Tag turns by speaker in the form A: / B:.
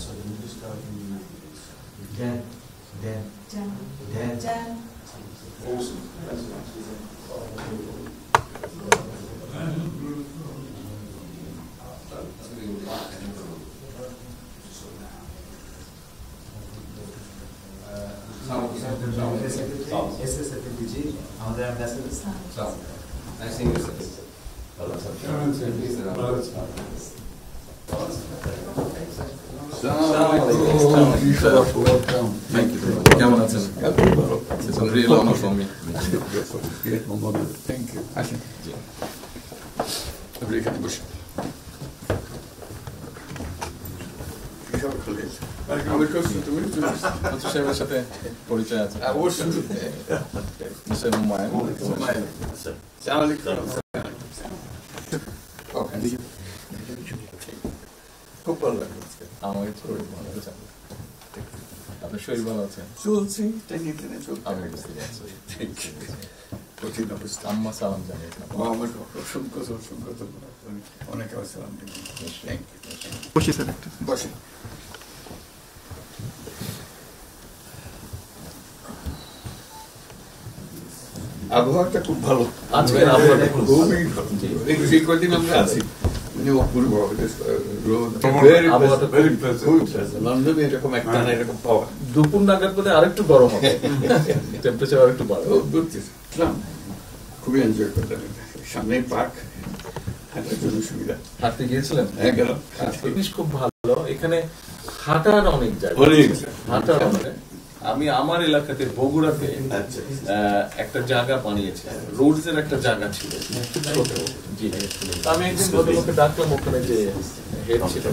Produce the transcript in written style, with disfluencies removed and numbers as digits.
A: So let me just start in
B: Dan.
A: Awesome. That's
B: আমাদের ambassador
A: nice seeing you, sir.
C: Thank you. কেমন আছেন? It's a real honor for me.
D: Great moment. Thank you. আসেন। আপনি এখানে বসে।
C: সাহেবের সাথে পরিচয় আছে
D: অবশ্যই।
C: মিস্টার হুমায়ুন
D: খুব ভালো লাগলো।
C: আমাকে শরীর ভালো আছে। আপনার শরীর ভালো আছে?
D: চলছি, টেনে টেনে চলছে।
C: আমি বুঝতে পারছি।
D: কঠিন অবস্থা।
C: আম্মা সালাম জানিয়েছেন।
D: আমাকে অসংখ্য ধন্যবাদ। অনেক সালাম দিন।
C: বসি স্যার একটু।
D: বসে। আবহাওয়াটা খুব ভালো।
C: আজকের আবহাওয়াটা
D: খুবই ভালো। এই কদিন আমরা আছি। অপূর্ব লন্ডনে এরকম একটা না এরকম পাওয়া।
C: দুপুর নাগাদ বোধহয় আরেকটু গরম হবে, টেম্পারেচার আরেকটু বাড়বে।
D: খুবই এনজয় করলাম। সামনে পার্ক, হাঁটার জন্য সুবিধা।
C: হাঁটতে গিয়েছিলেন?
D: হ্যাঁ, গেলাম।
C: জিনিস খুব ভালো, এখানে হাঁটার অনেক জায়গা, হাঁটার অনেক। আমি আমার এলাকাতে বগুড়াতে একটা জায়গা বানিয়েছি, রোডস এর একটা জায়গা ছিল ছোট। জি, আমি একদিন ভদ্রলোককে ডাকলাম, ওখানে যে হেড ছিল